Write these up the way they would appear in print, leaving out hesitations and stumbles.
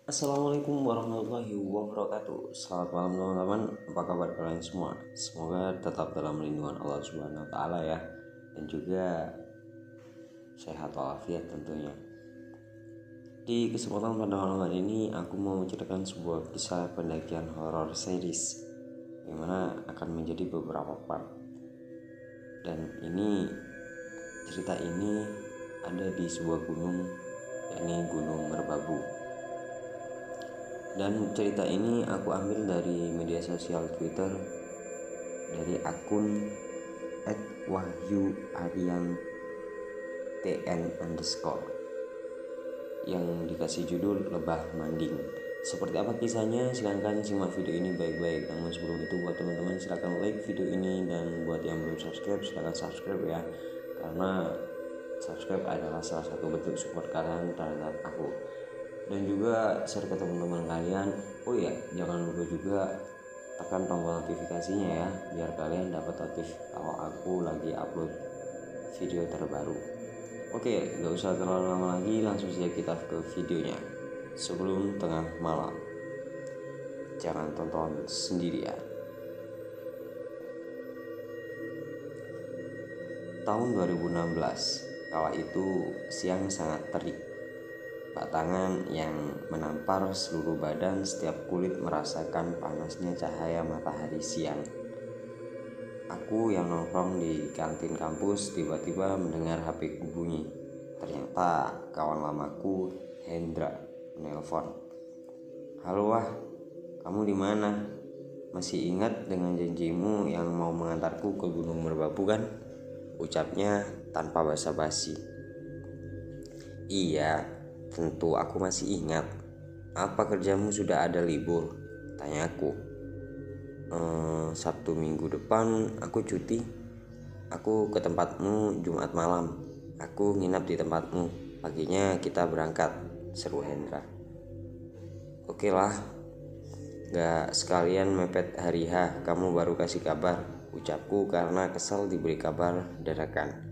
Assalamualaikum warahmatullahi wabarakatuh. Selamat malam teman-teman. Apa kabar kalian semua? Semoga tetap dalam lindungan Allah Subhanahu wa taala ya. Dan juga sehat walafiat tentunya. Di kesempatan pada malam hari ini aku mau menceritakan sebuah kisah pendakian horor series yang mana akan menjadi beberapa part. Dan cerita ini ada di sebuah gunung, yakni Gunung Merbabu. Dan cerita ini aku ambil dari media sosial Twitter dari akun @wahyuariantn_ yang dikasih judul Lebah Manding. Seperti apa kisahnya? Silahkan simak video ini baik-baik. Namun sebelum itu, buat teman-teman silahkan like video ini, dan buat yang belum subscribe silahkan subscribe ya, karena subscribe adalah salah satu bentuk support kalian terhadap aku. Dan juga share ke teman-teman kalian. Oh iya, jangan lupa juga tekan tombol notifikasinya ya, biar kalian dapat notif kalau aku lagi upload video terbaru. Oke, gak usah terlalu lama lagi, langsung saja kita ke videonya. Sebelum tengah malam, jangan tonton sendirian. Tahun 2016, kala itu siang sangat terik. Batangan yang menampar seluruh badan, setiap kulit merasakan panasnya cahaya matahari siang. Aku yang nongkrong di kantin kampus tiba-tiba mendengar HP ku bunyi. Ternyata kawan lamaku, Hendra, menelpon. "Halo Wah, kamu di mana? Masih ingat dengan janjimu yang mau mengantarku ke Gunung Merbabu kan?" ucapnya tanpa basa-basi. "Iya, tentu aku masih ingat. Apa kerjamu sudah ada libur?" tanyaku. Sabtu minggu depan aku cuti. Aku ke tempatmu Jumat malam. Aku nginap di tempatmu. Paginya kita berangkat, seru Hendra. "Oke lah, gak sekalian mepet hari H, kamu baru kasih kabar," ucapku karena kesal diberi kabar dadakan.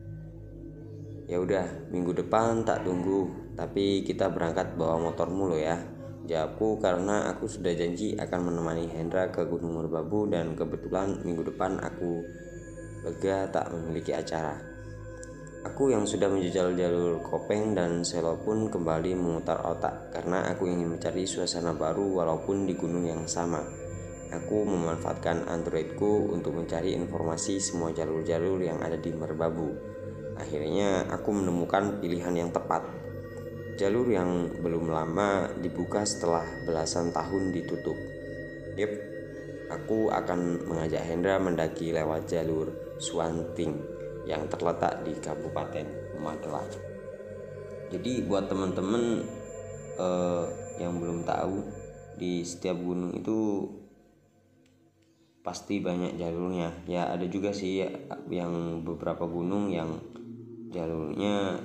"Ya udah, minggu depan tak tunggu, tapi kita berangkat bawa motormu lo ya," jawabku karena aku sudah janji akan menemani Hendra ke Gunung Merbabu, dan kebetulan minggu depan aku lega tak memiliki acara. Aku yang sudah menjajal jalur Kopeng dan Selo pun kembali memutar otak karena aku ingin mencari suasana baru walaupun di gunung yang sama. Aku memanfaatkan Androidku untuk mencari informasi semua jalur-jalur yang ada di Merbabu. Akhirnya aku menemukan pilihan yang tepat. Jalur yang belum lama dibuka setelah belasan tahun ditutup. Yep, aku akan mengajak Hendra mendaki lewat jalur Suanting yang terletak di Kabupaten Magelang. Jadi buat teman-teman yang belum tahu, di setiap gunung itu pasti banyak jalurnya. Ya ada juga sih yang beberapa gunung yang jalurnya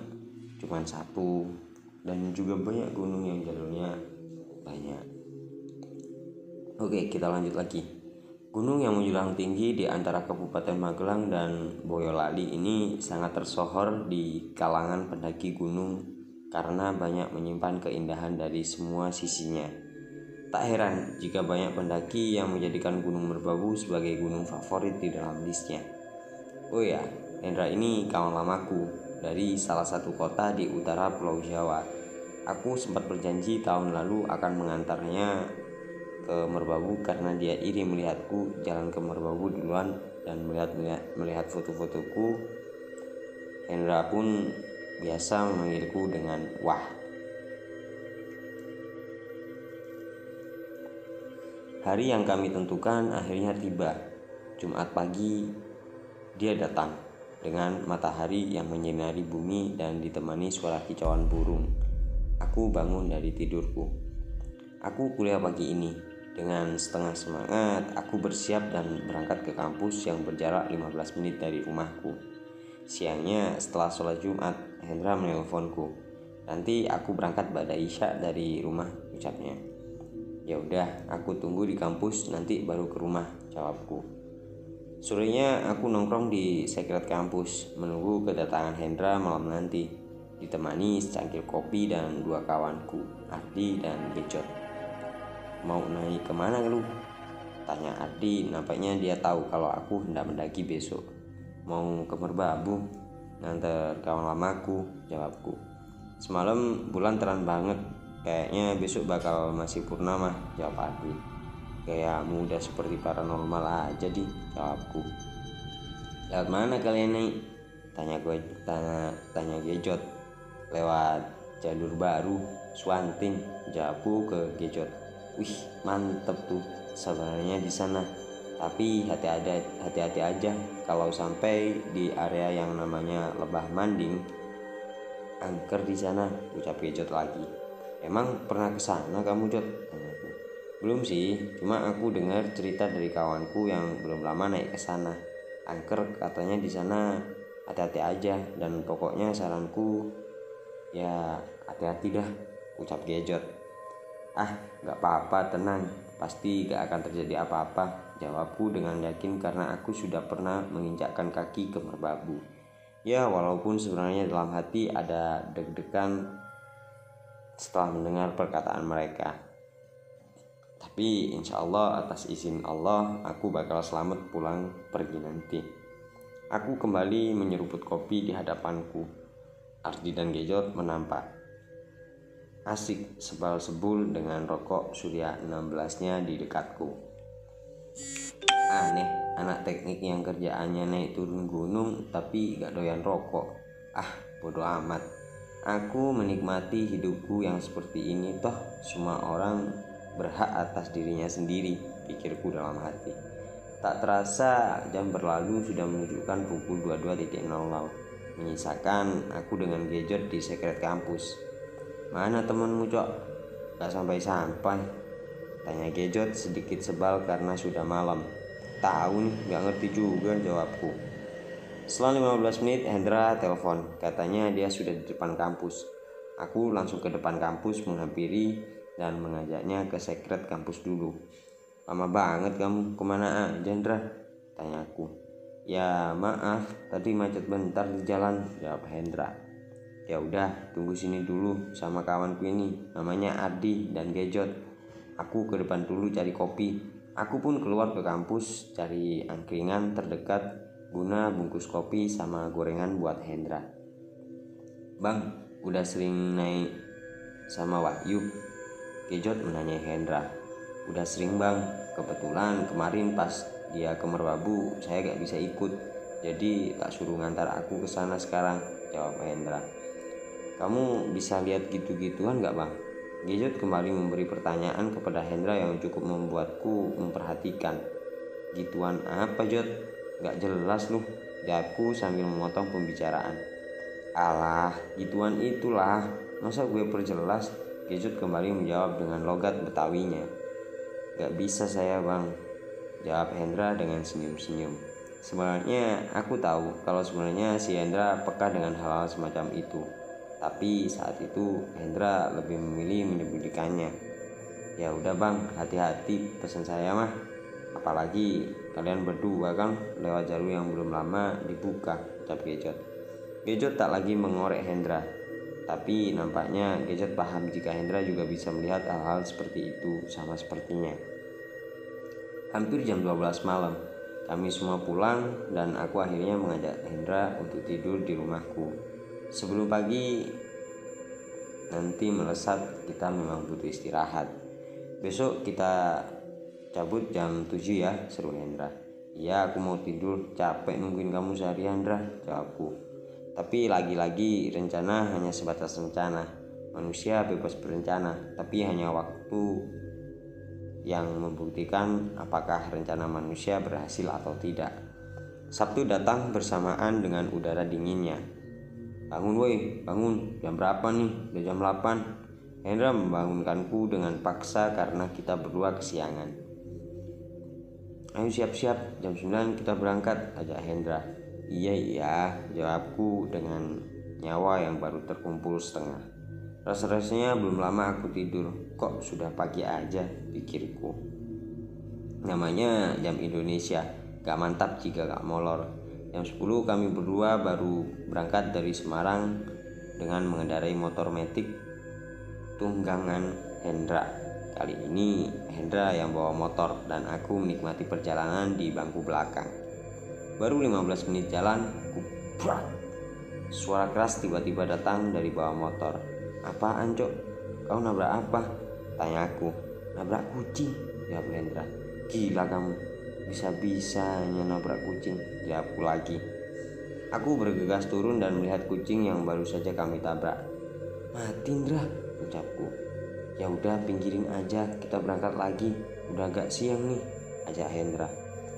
cuma satu, dan juga banyak gunung yang jalurnya banyak. Oke, kita lanjut lagi. Gunung yang menjulang tinggi di antara Kabupaten Magelang dan Boyolali ini sangat tersohor di kalangan pendaki gunung karena banyak menyimpan keindahan dari semua sisinya. Tak heran jika banyak pendaki yang menjadikan Gunung Merbabu sebagai gunung favorit di dalam listnya. Oh ya, Hendra ini kawan lamaku dari salah satu kota di utara Pulau Jawa. Aku sempat berjanji tahun lalu akan mengantarnya ke Merbabu karena dia iri melihatku jalan ke Merbabu duluan dan melihat foto-fotoku. Hendra pun biasa memanggilku dengan Wah. Hari yang kami tentukan akhirnya tiba. Jumat pagi dia datang dengan matahari yang menyinari bumi dan ditemani suara kicauan burung. Aku bangun dari tidurku. Aku kuliah pagi ini. Dengan setengah semangat, aku bersiap dan berangkat ke kampus yang berjarak 15 menit dari rumahku. Siangnya setelah sholat Jumat, Hendra menelponku. "Nanti aku berangkat ba'da Isya dari rumah," ucapnya. "Ya udah, aku tunggu di kampus, nanti baru ke rumah," jawabku. Sorenya aku nongkrong di sekret kampus menunggu kedatangan Hendra malam nanti, ditemani secangkir kopi dan dua kawanku, Ardi dan Becot. Mau naik kemana lu? Tanya Ardi. Nampaknya dia tahu kalau aku hendak mendaki besok. Mau ke Merbabu, nganter kawan lamaku, jawabku. Semalam bulan terang banget, kayaknya besok bakal masih purnama, jawab Ardi. Kayak muda seperti paranormal aja di, jawabku. Lewat mana kalian naik? Tanya Gejot. Lewat jalur baru, Swanting, jawabku ke Gejot. Wih, mantep tuh sebenarnya di sana. Tapi hati-hati aja kalau sampai di area yang namanya Lebah Manding. Angker di sana, ucap Gejot lagi. Emang pernah ke sana kamu, Jot? Tanyaku. Belum sih, cuma aku dengar cerita dari kawanku yang belum lama naik ke sana. Angker katanya di sana hati-hati aja, dan pokoknya saranku ya hati-hati dah, ucap Gejot. Ah, gak apa-apa, tenang, pasti gak akan terjadi apa-apa, jawabku dengan yakin karena aku sudah pernah menginjakkan kaki ke Merbabu. Ya, walaupun sebenarnya dalam hati ada deg-degan setelah mendengar perkataan mereka. Tapi insya Allah atas izin Allah aku bakal selamat pulang pergi nanti. Aku kembali menyeruput kopi di hadapanku. Ardi dan Gejot menampak. Asik sebal-sebul dengan rokok Surya 16-nya di dekatku. Aneh, anak teknik yang kerjaannya naik turun gunung tapi gak doyan rokok. Ah, bodoh amat. Aku menikmati hidupku yang seperti ini, toh semua orang berhak atas dirinya sendiri, pikirku dalam hati. Tak terasa jam berlalu sudah menunjukkan pukul 22.00, menyisakan aku dengan Gejot di sekret kampus. Mana temanmu, Cok? Gak sampai-sampai, tanya Gejot sedikit sebal karena sudah malam. Tahu nih, gak ngerti juga, jawabku. Setelah 15 menit Hendra telepon, katanya dia sudah di depan kampus. Aku langsung ke depan kampus menghampiri dan mengajaknya ke sekret kampus dulu. Lama banget kamu, kemana aja Hendra? Tanyaku. Ya maaf, tadi macet bentar di jalan, jawab Hendra. Ya udah, tunggu sini dulu sama kawanku ini, namanya Ardi dan Gejot. Aku ke depan dulu cari kopi. Aku pun keluar ke kampus cari angkringan terdekat guna bungkus kopi sama gorengan buat Hendra. Bang, udah sering naik sama Wahyu? Gejot menanyai Hendra. Udah sering bang, kebetulan kemarin pas dia ke Merbabu saya gak bisa ikut, jadi tak suruh ngantar aku ke sana sekarang, jawab Hendra. Kamu bisa lihat gitu-gituan gak bang? Gejot kembali memberi pertanyaan kepada Hendra yang cukup membuatku memperhatikan. Gituan apa, Jot? Gak jelas lu, jawabku sambil memotong pembicaraan. Alah, gituan itulah, masa gue perjelas? Gejot kembali menjawab dengan logat Betawinya. Gak bisa saya bang, jawab Hendra dengan senyum-senyum. Sebenarnya aku tahu kalau sebenarnya si Hendra peka dengan hal-hal semacam itu, tapi saat itu Hendra lebih memilih menyembunyikannya. Ya udah bang, hati-hati pesan saya mah. Apalagi kalian berdua kan lewat jalur yang belum lama dibuka, ucap Gejot. Gejot tak lagi mengorek Hendra, tapi nampaknya Gejot paham jika Hendra juga bisa melihat hal-hal seperti itu sama sepertinya. Hampir jam 12 malam, kami semua pulang dan aku akhirnya mengajak Hendra untuk tidur di rumahku. Sebelum pagi nanti melesat, kita memang butuh istirahat. Besok kita cabut jam 7 ya, seru Hendra. Iya, aku mau tidur, capek nungguin kamu seharian, Hendra, jawabku. Tapi lagi-lagi rencana hanya sebatas rencana. Manusia bebas berencana, tapi hanya waktu yang membuktikan apakah rencana manusia berhasil atau tidak. Sabtu datang bersamaan dengan udara dinginnya. Bangun woi, bangun, jam berapa nih? Udah jam 8. Hendra membangunkanku dengan paksa karena kita berdua kesiangan. Ayo siap-siap, jam 9 kita berangkat, ajak Hendra. Iya, jawabku dengan nyawa yang baru terkumpul setengah. Rasa-rasanya belum lama aku tidur, kok sudah pagi aja, pikirku. Namanya jam Indonesia, gak mantap jika gak molor. Jam 10 kami berdua baru berangkat dari Semarang dengan mengendarai motor metik tunggangan Hendra. Kali ini Hendra yang bawa motor dan aku menikmati perjalanan di bangku belakang. Baru 15 menit jalan, kuprak. Suara keras tiba-tiba datang dari bawah motor. "Apaan, Cok? Kau nabrak apa?" tanya aku. "Nabrak kucing," jawab Hendra. "Gila kamu, bisa-bisanya nabrak kucing," jawabku lagi. Aku bergegas turun dan melihat kucing yang baru saja kami tabrak. "Mati, Indra," ucapku. "Ya udah, pinggirin aja, kita berangkat lagi. Udah agak siang nih," ajak Hendra.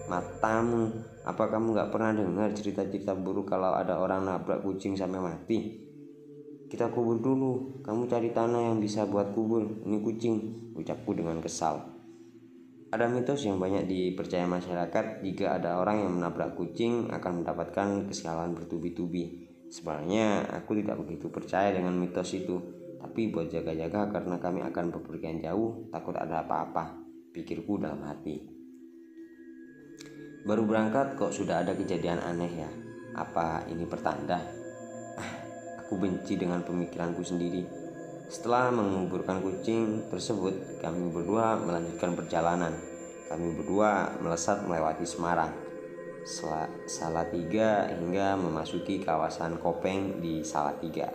"Matamu, apa kamu gak pernah dengar cerita-cerita buruk kalau ada orang nabrak kucing sampai mati? Kita kubur dulu, kamu cari tanah yang bisa buat kubur ini kucing," ucapku dengan kesal. Ada mitos yang banyak dipercaya masyarakat, jika ada orang yang menabrak kucing akan mendapatkan kesialan bertubi-tubi. Sebenarnya aku tidak begitu percaya dengan mitos itu, tapi buat jaga-jaga karena kami akan bepergian jauh, takut ada apa-apa, pikirku dalam hati. Baru berangkat kok sudah ada kejadian aneh ya? Apa ini pertanda? Aku benci dengan pemikiranku sendiri. Setelah menguburkan kucing tersebut, kami berdua melanjutkan perjalanan. Kami berdua melesat melewati Semarang, Salatiga hingga memasuki kawasan Kopeng di Salatiga.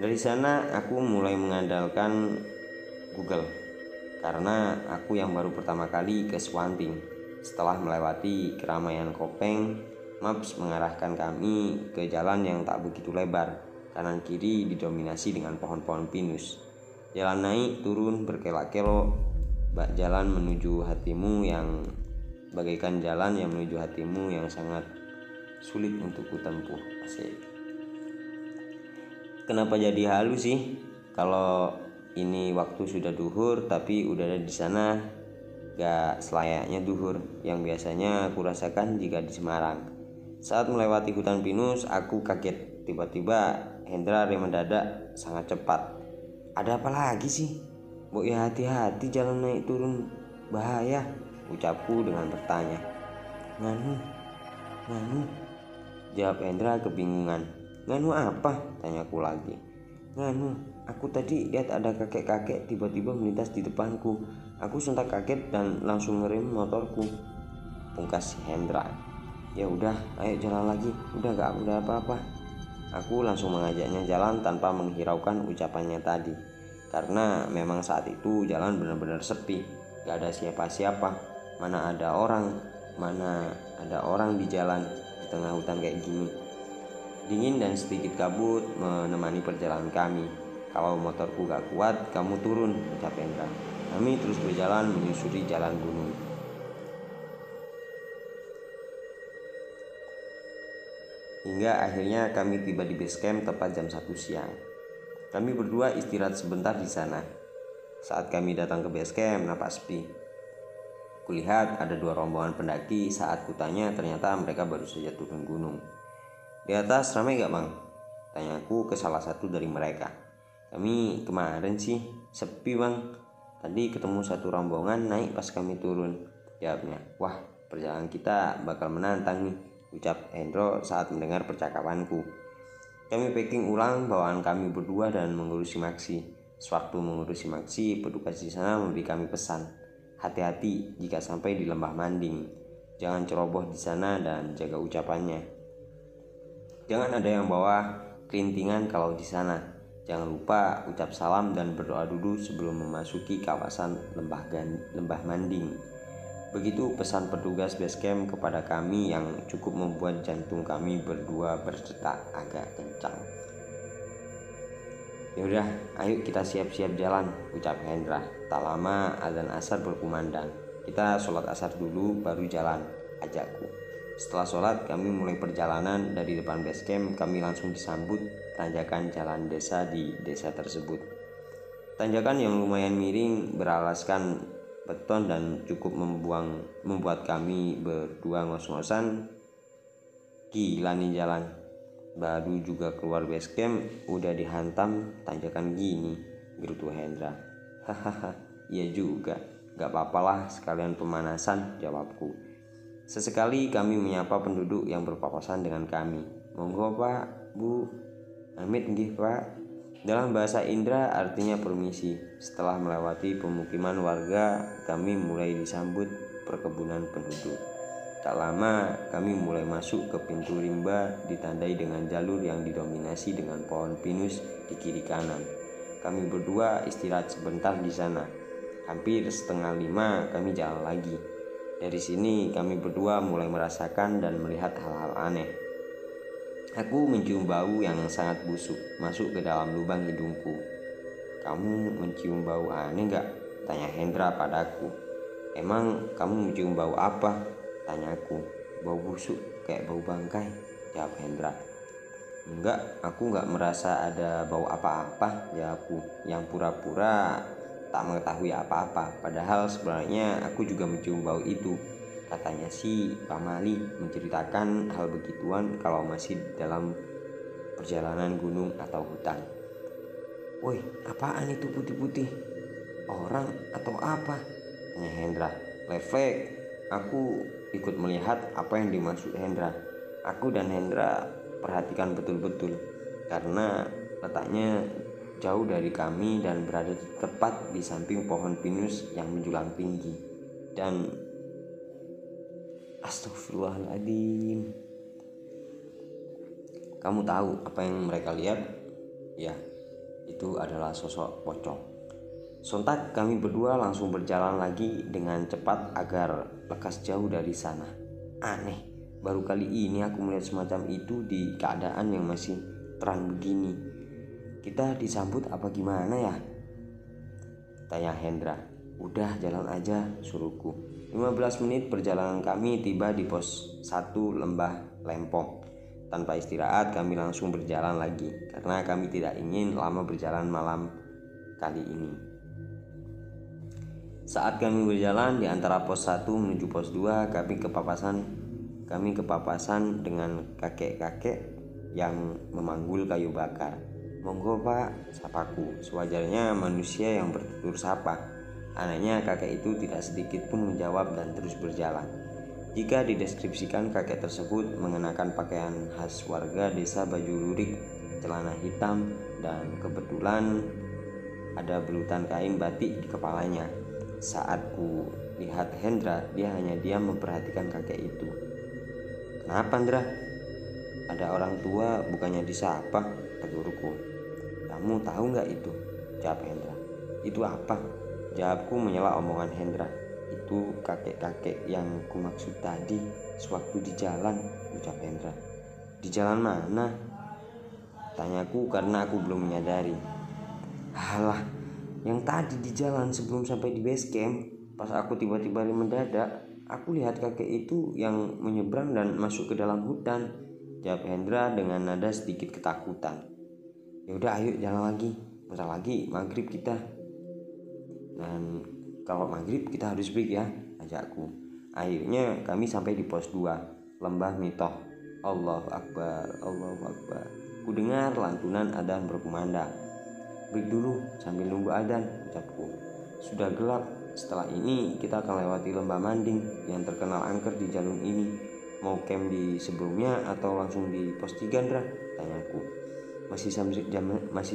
Dari sana aku mulai mengandalkan Google karena aku yang baru pertama kali ke Swanting. Setelah melewati keramaian Kopeng, Maps mengarahkan kami ke jalan yang tak begitu lebar. Kanan kiri didominasi dengan pohon-pohon pinus. Jalan naik turun berkelok-kelok, bak jalan menuju hatimu yang bagaikan jalan yang menuju hatimu yang sangat sulit untuk kutempuh. Asik. Kenapa jadi halu sih? Kalau ini waktu sudah duhur tapi udara di sana gak selayaknya duhur yang biasanya aku rasakan jika di Semarang. Saat melewati hutan pinus, aku kaget. Tiba-tiba Hendra rem mendadak sangat cepat. "Ada apa lagi sih? Mbok ya hati-hati, jalan naik turun bahaya," ucapku dengan bertanya. Nganu, jawab Hendra kebingungan. "Nganu apa?" tanyaku lagi. "Nganu, aku tadi lihat ada kakek-kakek tiba-tiba melintas di depanku. Aku sontak kaget dan langsung ngerem motorku," pungkas Hendra. "Ya udah, ayo jalan lagi. Udah gak ada apa-apa." Aku langsung mengajaknya jalan tanpa menghiraukan ucapannya tadi. Karena memang saat itu jalan benar-benar sepi, gak ada siapa-siapa. Mana ada orang di jalan di tengah hutan kayak gini. Dingin dan sedikit kabut menemani perjalanan kami. "Kalau motorku gak kuat, kamu turun," ucap Hendra. Kami terus berjalan menyusuri jalan gunung. Hingga akhirnya kami tiba di base camp tepat jam 1 siang. Kami berdua istirahat sebentar di sana. Saat kami datang ke base camp, nampak sepi. Kulihat ada 2 rombongan pendaki. Saat kutanya, ternyata mereka baru saja turun gunung. "Di atas ramai gak, Bang?" tanyaku ke salah satu dari mereka. "Kami kemarin sih sepi, Bang. Tadi ketemu 1 rombongan naik pas kami turun," jawabnya. "Wah, perjalanan kita bakal menantang nih," ucap Hendro saat mendengar percakapanku. Kami packing ulang bawaan kami berdua dan mengurusi Maxi. Sewaktu mengurusi Maxi, petugas di sana memberi kami pesan, "Hati-hati jika sampai di Lembah Manding. Jangan ceroboh di sana dan jaga ucapannya. Jangan ada yang bawa kerintingan kalau di sana. Jangan lupa ucap salam dan berdoa dulu sebelum memasuki kawasan Lembah Manding." Begitu pesan petugas base camp kepada kami yang cukup membuat jantung kami berdua berdetak agak kencang. "Yaudah, ayo kita siap-siap jalan," ucap Hendra. Tak lama azan asar berkumandang. "Kita sholat asar dulu baru jalan," ajakku. Setelah sholat kami mulai perjalanan. Dari depan base camp kami langsung disambut tanjakan jalan desa di desa tersebut. Tanjakan yang lumayan miring beralaskan beton dan cukup membuat kami berdua ngos-ngosan. "Gila nih jalan, baru juga keluar base camp udah dihantam tanjakan gini," gerutu Hendra. "Hahaha, iya juga, gak apa-apalah sekalian pemanasan," jawabku. Sesekali kami menyapa penduduk yang berpapasan dengan kami. "Monggo Pak, Bu." "Amit nggih Pak." Dalam bahasa Indra artinya permisi. Setelah melewati pemukiman warga, kami mulai disambut perkebunan penduduk. Tak lama kami mulai masuk ke pintu rimba ditandai dengan jalur yang didominasi dengan pohon pinus di kiri kanan. Kami berdua istirahat sebentar di sana. Hampir 4:30 kami jalan lagi. Dari sini kami berdua mulai merasakan dan melihat hal-hal aneh. Aku mencium bau yang sangat busuk masuk ke dalam lubang hidungku. "Kamu mencium bau aneh gak?" tanya Hendra padaku. "Emang kamu mencium bau apa?" tanyaku. "Bau busuk, kayak bau bangkai," jawab Hendra. "Enggak, aku gak merasa ada bau apa-apa," jawabku, yang pura-pura tak mengetahui apa-apa. Padahal sebenarnya aku juga mencium bau itu. Katanya si Pak Mali menceritakan hal begituan kalau masih dalam perjalanan gunung atau hutan. "Woi, apaan itu putih-putih? Orang atau apa?" tanya Hendra. Refleks, aku ikut melihat apa yang dimaksud Hendra. Aku dan Hendra perhatikan betul-betul karena letaknya jauh dari kami dan berada tepat di samping pohon pinus yang menjulang tinggi. Dan astagfirullahaladzim, kamu tahu apa yang mereka lihat? Ya, itu adalah sosok pocong. Sontak kami berdua langsung berjalan lagi dengan cepat agar lekas jauh dari sana. Aneh, baru kali ini aku melihat semacam itu di keadaan yang masih terang begini. "Kita disambut apa gimana ya?" tanya Hendra. "Udah, jalan aja," suruhku. 15 menit perjalanan kami tiba di pos 1 Lembah Lempong. Tanpa istirahat kami langsung berjalan lagi karena kami tidak ingin lama berjalan malam kali ini. Saat kami berjalan di antara pos 1 menuju pos 2, kami kepapasan dengan kakek-kakek yang memanggul kayu bakar. "Monggo Pak," sapaku, sewajarnya manusia yang bertutur sapa. Anehnya kakek itu tidak sedikit pun menjawab dan terus berjalan. Jika dideskripsikan, kakek tersebut mengenakan pakaian khas warga desa baju lurik, celana hitam, dan kebetulan ada belutan kain batik di kepalanya. Saat ku lihat Hendra, dia hanya diam memperhatikan kakek itu. "Kenapa, Hendra? Ada orang tua bukannya disapa?" tegurku. "Kamu tahu nggak itu?" jawab Hendra. "Itu apa?" jawabku menyela omongan Hendra. "Itu kakek-kakek yang kumaksud tadi sewaktu di jalan," ucap Hendra. "Di jalan mana?" tanyaku karena aku belum menyadari. "Halah, yang tadi di jalan sebelum sampai di base camp. Pas aku tiba-tiba mendadak, aku lihat kakek itu yang menyeberang dan masuk ke dalam hutan," jawab Hendra dengan nada sedikit ketakutan. "Ya udah, ayo jalan lagi. Bentar lagi maghrib kita. Dan kalau maghrib kita harus break ya," ajakku. Akhirnya kami sampai di pos 2 Lembah Mitoh. Allahu Akbar, Allahu Akbar. Ku dengar lantunan adzan berkumandang. "Break dulu sambil nunggu adzan," ucapku. "Sudah gelap. Setelah ini kita akan lewati Lembah Manding yang terkenal angker di jalur ini. Mau camp di sebelumnya atau langsung di pos 3, Ndra?" tanyaku. Masih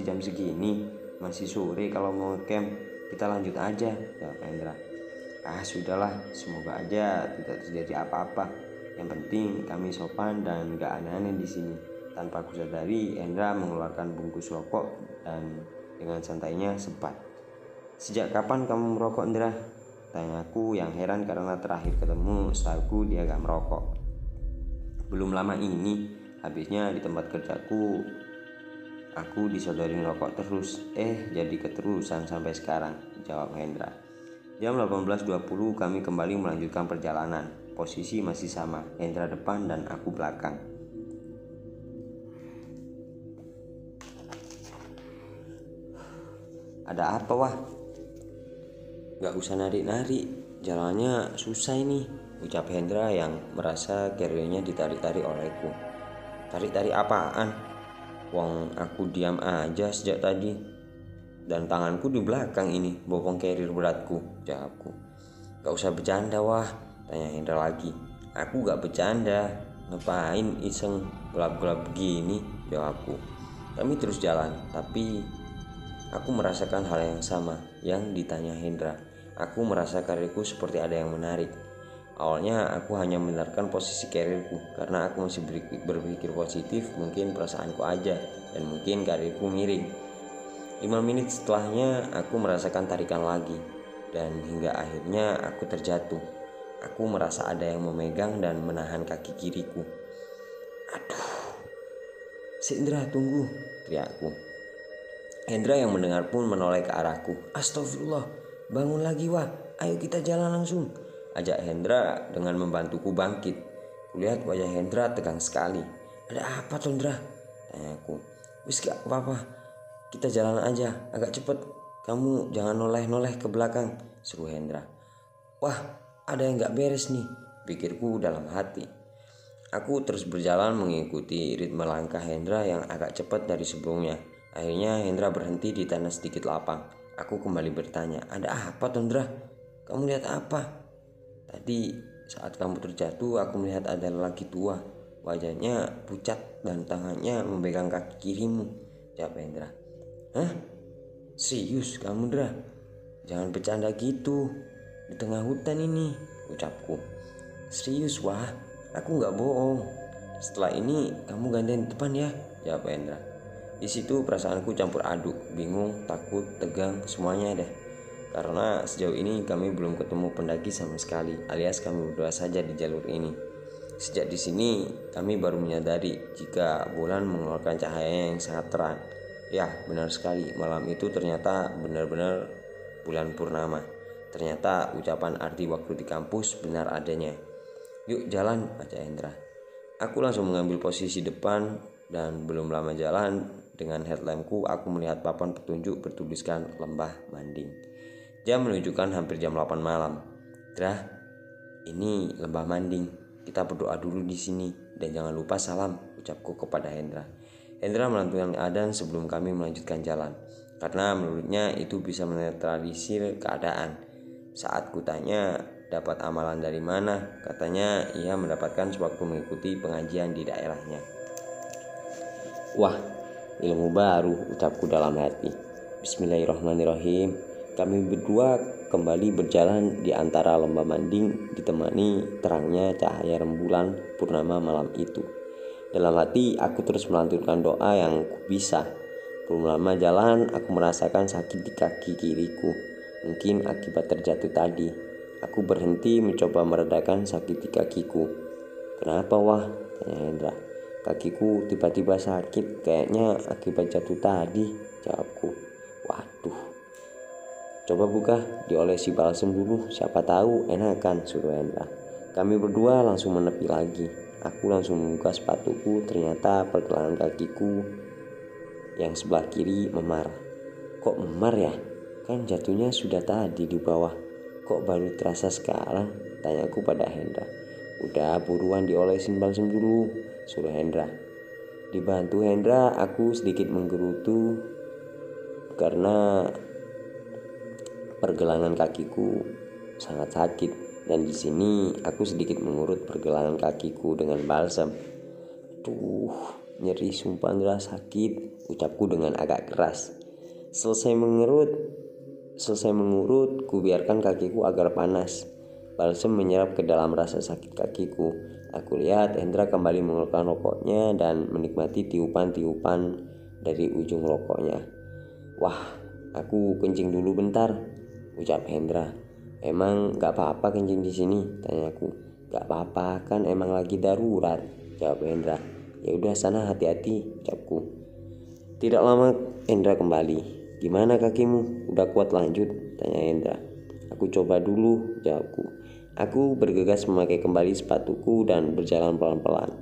jam segini, masih sore kalau mau camp. Kita lanjut aja," jawab Hendra. Sudahlah, semoga aja tidak terjadi apa-apa. Yang penting kami sopan dan gak aneh-aneh di sini." Tanpa kusadari, Hendra mengeluarkan bungkus rokok dan dengan santainya sempat. "Sejak kapan kamu merokok, Hendra?" tanyaku yang heran karena terakhir ketemu setahuku dia gak merokok. "Belum lama ini, habisnya di tempat kerjaku aku disodorin rokok terus. Jadi keterusan sampai sekarang," jawab Hendra. Jam 18.20 kami kembali melanjutkan perjalanan. Posisi masih sama, Hendra depan dan aku belakang. "Ada apa, Wah?" "Gak usah narik-narik, jalannya susah ini," ucap Hendra yang merasa carrier-nya ditarik-tarik olehku. "Tarik-tarik apaan? Wong aku diam aja sejak tadi. Dan tanganku di belakang ini bopong carrier beratku," jawabku. "Gak usah bercanda, Wah," tanya Hendra lagi. "Aku gak bercanda. Ngapain iseng gelap-gelap begini?" jawabku. Kami terus jalan, tapi Aku merasakan hal yang sama yang ditanya Hendra. Aku merasa karirku seperti ada yang menarik. Awalnya aku hanya membenarkan posisi karirku karena aku masih berpikir positif, mungkin perasaanku aja dan mungkin karirku miring. 5 menit setelahnya aku merasakan tarikan lagi dan hingga akhirnya aku terjatuh. Aku merasa ada yang memegang dan menahan kaki kiriku. Aduh, si Indra tunggu, teriakku. Hendra yang mendengar pun menoleh ke arahku. Astagfirullah, bangun lagi wah, ayo kita jalan langsung, ajak Hendra dengan membantuku bangkit. Kulihat wajah Hendra tegang sekali. Ada apa tuh Hendra? Tanyaku. Wis gak apa-apa, kita jalan aja, agak cepet. Kamu jangan noleh-noleh ke belakang, seru Hendra. Wah, ada yang gak beres nih, pikirku dalam hati. Aku terus berjalan mengikuti ritme langkah Hendra yang agak cepat dari sebelumnya. Akhirnya Hendra berhenti di tanah sedikit lapang. Aku kembali bertanya, ada apa tuh Hendra? Kamu lihat apa? Tadi saat kamu terjatuh aku melihat ada lelaki tua. Wajahnya pucat dan tangannya memegang kaki kirimu, jawab Hendra. Hah? Serius kamu Hendra? Jangan bercanda gitu. Di tengah hutan ini, ucapku. Serius wah, aku nggak bohong. Setelah ini kamu gantian di depan ya, jawab Hendra. Di situ perasaanku campur aduk, bingung, takut, tegang, semuanya deh. Karena sejauh ini kami belum ketemu pendaki sama sekali, alias kami berdua saja di jalur ini. Sejak di sini kami baru menyadari jika bulan mengeluarkan cahaya yang sangat terang. Ya, benar sekali. Malam itu ternyata benar-benar bulan purnama. Ternyata ucapan arti waktu di kampus benar adanya. Yuk jalan, ajak Hendra. Aku langsung mengambil posisi depan dan belum lama jalan dengan headlampku aku melihat papan petunjuk bertuliskan Lembah Manding. Jam menunjukkan hampir jam 8 malam. Dra, ini Lembah Manding. Kita berdoa dulu di sini dan jangan lupa salam, ucapku kepada Hendra. Hendra melantunkan adzan sebelum kami melanjutkan jalan karena menurutnya itu bisa menetralisir keadaan. Saat kutanya dapat amalan dari mana, katanya ia mendapatkan sewaktu mengikuti pengajian di daerahnya. Wah, ilmu baru, ucapku dalam hati. Bismillahirrahmanirrahim. Kami berdua kembali berjalan di antara lembah Manding ditemani terangnya cahaya rembulan purnama malam itu. Dalam hati aku terus melantunkan doa yang kubisa. Belum lama jalan aku merasakan sakit di kaki kiriku. Mungkin akibat terjatuh tadi. Aku berhenti mencoba meredakan sakit di kakiku. Kenapa wah? Tanya Hendra. Kakiku tiba-tiba sakit, kayaknya akibat jatuh tadi, jawabku. Waduh. Coba buka, diolesi balsem dulu, siapa tahu enakan, suruh Hendra. Kami berdua langsung menepi lagi. Aku langsung membuka sepatuku, ternyata pergelangan kakiku yang sebelah kiri memar. Kok memar ya? Kan jatuhnya sudah tadi di bawah. Kok baru terasa sekarang? Tanyaku pada Hendra. Udah buruan diolesin balsem dulu, suruh Hendra. Dibantu Hendra, aku sedikit menggerutu karena pergelangan kakiku sangat sakit. Dan di sini aku sedikit mengurut pergelangan kakiku dengan balsam. Tuh, nyeri sumpah Hendra, sakit, ucapku dengan agak keras. Selesai mengurut, ku biarkan kakiku agar panas. Balsam menyerap ke dalam rasa sakit kakiku. Aku lihat Hendra kembali mengeluarkan rokoknya dan menikmati tiupan-tiupan dari ujung rokoknya. Wah, aku kencing dulu bentar, ucap Hendra. Emang gak apa-apa kencing di sini? Tanyaku. Gak apa-apa, kan emang lagi darurat, jawab Hendra. Ya udah sana hati-hati, ucapku. Tidak lama Hendra kembali. Gimana kakimu? Udah kuat lanjut? Tanya Hendra. Aku coba dulu, jawabku. Aku bergegas memakai kembali sepatuku dan berjalan pelan-pelan.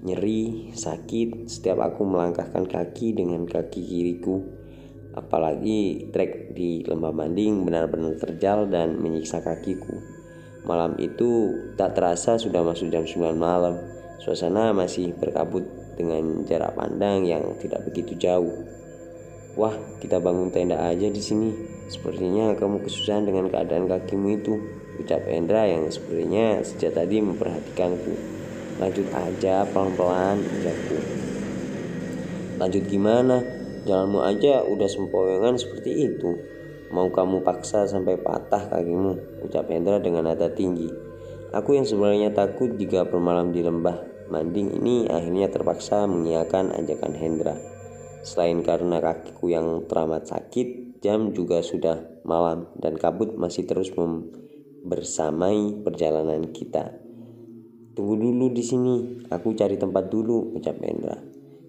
Nyeri, sakit setiap aku melangkahkan kaki dengan kaki kiriku. Apalagi trek di Lembah Manding benar-benar terjal dan menyiksa kakiku. Malam itu tak terasa sudah masuk jam 9 malam. Suasana masih berkabut dengan jarak pandang yang tidak begitu jauh. Wah, kita bangun tenda aja di sini. Sepertinya kamu kesusahan dengan keadaan kakimu itu, ucap Hendra yang sepertinya sejak tadi memperhatikanku. Lanjut aja pelan-pelan, ucapku. Lanjut gimana? jalanmu aja udah sempoyongan seperti itu. Mau kamu paksa sampai patah kakimu, ucap Hendra dengan nada tinggi. Aku yang sebenarnya takut jika bermalam di lembah Manding ini akhirnya terpaksa mengiyakan ajakan Hendra. Selain karena kakiku yang teramat sakit, jam juga sudah malam dan kabut masih terus bersamai perjalanan kita. Tunggu dulu di sini, aku cari tempat dulu, ucap Hendra.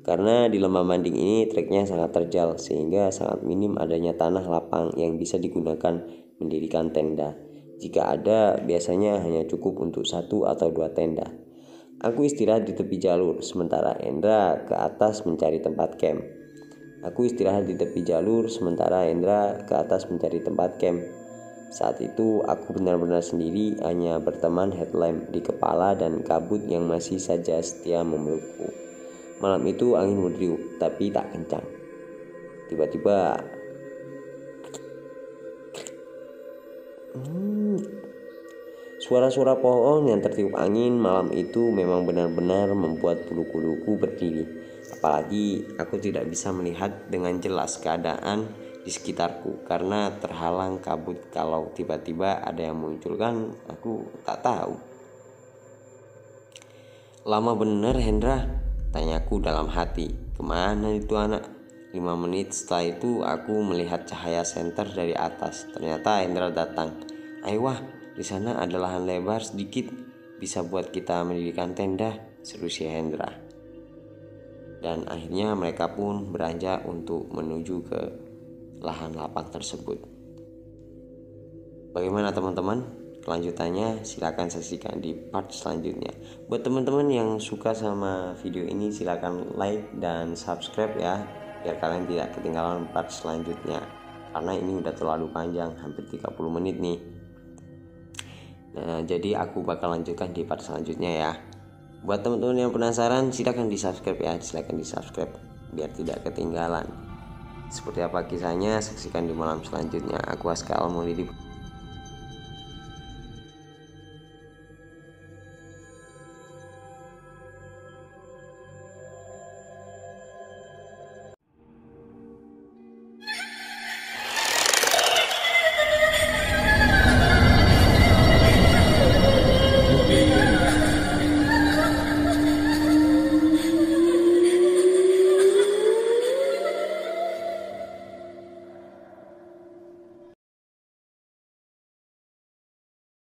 Karena di lembah Manding ini treknya sangat terjal sehingga sangat minim adanya tanah lapang yang bisa digunakan mendirikan tenda. Jika ada, biasanya hanya cukup untuk 1 atau 2 tenda. Aku istirahat di tepi jalur, sementara Hendra ke atas mencari tempat camp. Saat itu aku benar-benar sendiri, hanya berteman headlamp di kepala dan kabut yang masih saja setia memelukku. Malam itu angin berdriuk, tapi tak kencang. Tiba-tiba suara-suara pohon yang tertiup angin malam itu memang benar-benar membuat bulu kuduku berdiri. Apalagi aku tidak bisa melihat dengan jelas keadaan di sekitarku karena terhalang kabut. Kalau tiba-tiba ada yang muncul kan aku tak tahu. Lama bener Hendra, tanyaku dalam hati. Kemana itu anak? 5 menit setelah itu aku melihat cahaya senter dari atas. Ternyata Hendra datang. Ayo wah, di sana ada lahan lebar sedikit, bisa buat kita mendirikan tenda, seru si Hendra. Dan akhirnya mereka pun beranjak untuk menuju ke lahan lapang tersebut. Bagaimana teman-teman? Kelanjutannya silakan saksikan di part selanjutnya. Buat teman-teman yang suka sama video ini silakan like dan subscribe ya, biar kalian tidak ketinggalan part selanjutnya. Karena ini udah terlalu panjang, hampir 30 menit nih. Nah, jadi aku bakal lanjutkan di part selanjutnya ya. Buat teman-teman yang penasaran silakan di subscribe ya, biar tidak ketinggalan. Seperti apa kisahnya saksikan di malam selanjutnya. Aku Aska Al Maulidi.